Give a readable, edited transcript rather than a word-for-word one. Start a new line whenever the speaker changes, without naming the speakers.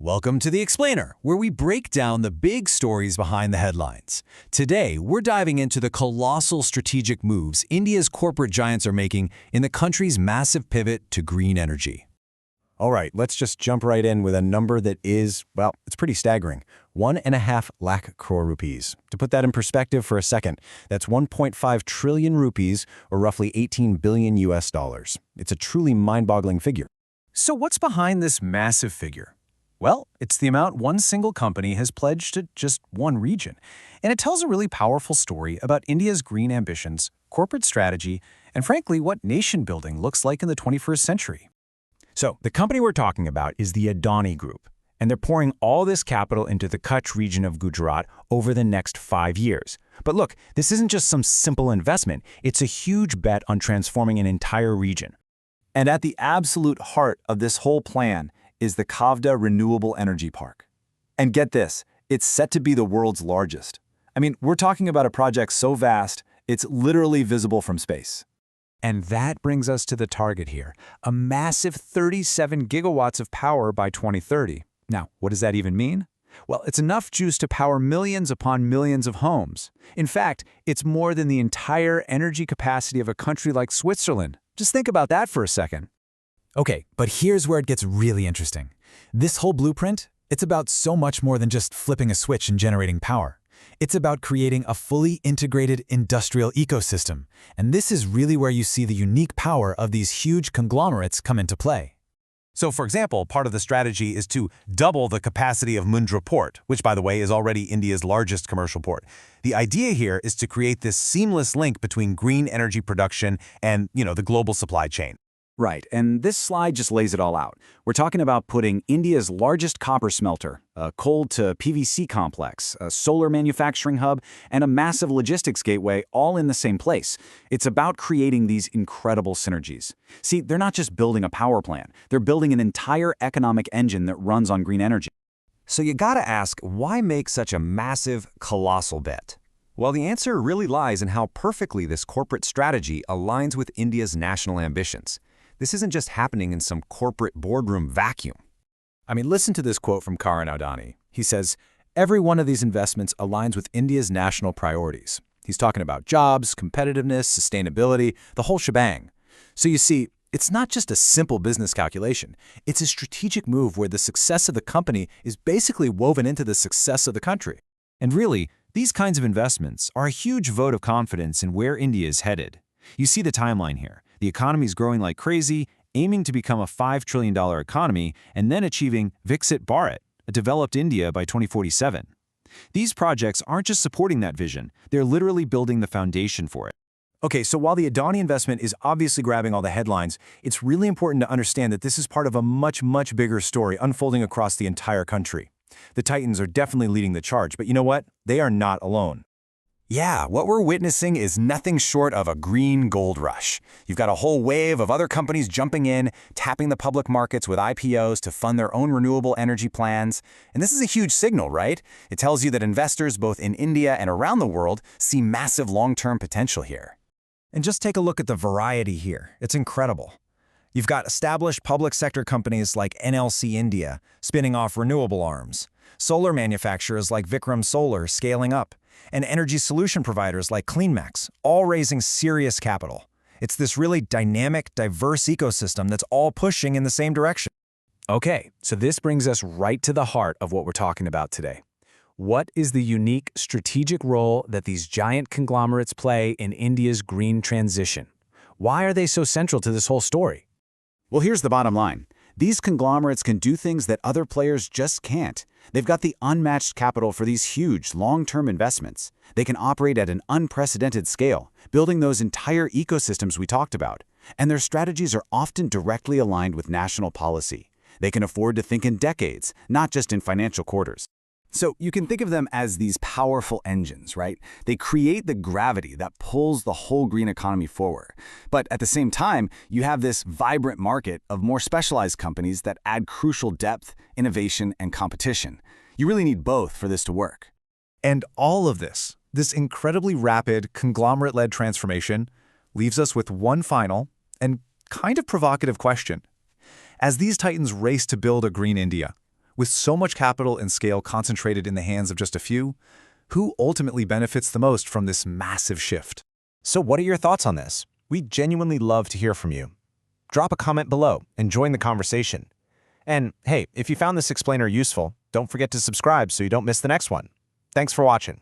Welcome to The Explainer, where we break down the big stories behind the headlines. Today, we're diving into the colossal strategic moves India's corporate giants are making in the country's massive pivot to green energy. All right, let's just jump right in with a number that is, well, it's pretty staggering. 1.5 lakh crore rupees. To put that in perspective for a second, that's 1.5 trillion rupees, or roughly 18 billion US dollars. It's a truly mind-boggling figure. So what's behind this massive figure? Well, it's the amount one single company has pledged to just one region. And it tells a really powerful story about India's green ambitions, corporate strategy, and frankly, what nation building looks like in the 21st century. So, the company we're talking about is the Adani Group, and they're pouring all this capital into the Kutch region of Gujarat over the next 5 years. But look, this isn't just some simple investment, it's a huge bet on transforming an entire region.
And at the absolute heart of this whole plan is the Khavda Renewable Energy Park. And get this, it's set to be the world's largest. I mean, we're talking about a project so vast, it's literally visible from space.
And that brings us to the target here, a massive 37 gigawatts of power by 2030. Now, what does that even mean? Well, it's enough juice to power millions upon millions of homes. In fact, it's more than the entire energy capacity of a country like Switzerland. Just think about that for a second.
Okay, but here's where it gets really interesting. This whole blueprint, it's about so much more than just flipping a switch and generating power. It's about creating a fully integrated industrial ecosystem. And this is really where you see the unique power of these huge conglomerates come into play. So, for example, part of the strategy is to double the capacity of Mundra Port, which, by the way, is already India's largest commercial port. The idea here is to create this seamless link between green energy production and, the global supply chain.
Right, and this slide just lays it all out. We're talking about putting India's largest copper smelter, a coal to PVC complex, a solar manufacturing hub, and a massive logistics gateway all in the same place. It's about creating these incredible synergies. See, they're not just building a power plant, they're building an entire economic engine that runs on green energy.
So you gotta ask, why make such a massive, colossal bet? Well, the answer really lies in how perfectly this corporate strategy aligns with India's national ambitions. This isn't just happening in some corporate boardroom vacuum.
I mean, listen to this quote from Karan Adani. He says, "Every one of these investments aligns with India's national priorities." He's talking about jobs, competitiveness, sustainability, the whole shebang. So you see, it's not just a simple business calculation. It's a strategic move where the success of the company is basically woven into the success of the country. And really, these kinds of investments are a huge vote of confidence in where India is headed. You see the timeline here. The economy is growing like crazy, aiming to become a $5 trillion economy, and then achieving Viksit Bharat, a developed India by 2047. These projects aren't just supporting that vision, they're literally building the foundation for it. Okay, so while the Adani investment is obviously grabbing all the headlines, it's really important to understand that this is part of a much, much bigger story unfolding across the entire country. The Titans are definitely leading the charge, but you know what? They are not alone. Yeah, what we're witnessing is nothing short of a green gold rush. You've got a whole wave of other companies jumping in, tapping the public markets with IPOs to fund their own renewable energy plans. And this is a huge signal, right? It tells you that investors both in India and around the world see massive long-term potential here. And just take a look at the variety here. It's incredible. You've got established public sector companies like NLC India spinning off renewable arms, solar manufacturers like Vikram Solar scaling up, and energy solution providers like CleanMax, all raising serious capital. It's this really dynamic, diverse ecosystem that's all pushing in the same direction. Okay, so this brings us right to the heart of what we're talking about today. What is the unique strategic role that these giant conglomerates play in India's green transition? Why are they so central to this whole story?
Well, here's the bottom line. These conglomerates can do things that other players just can't. They've got the unmatched capital for these huge, long-term investments. They can operate at an unprecedented scale, building those entire ecosystems we talked about. And their strategies are often directly aligned with national policy. They can afford to think in decades, not just in financial quarters. So you can think of them as these powerful engines, right? They create the gravity that pulls the whole green economy forward. But at the same time, you have this vibrant market of more specialized companies that add crucial depth, innovation, and competition. You really need both for this to work.
And all of this incredibly rapid conglomerate-led transformation, leaves us with one final and kind of provocative question. As these titans race to build a green India, With so much capital and scale concentrated in the hands of just a few, who ultimately benefits the most from this massive shift?
So what are your thoughts on this? We'd genuinely love to hear from you. Drop a comment below and join the conversation. And hey, if you found this explainer useful, don't forget to subscribe so you don't miss the next one. Thanks for watching.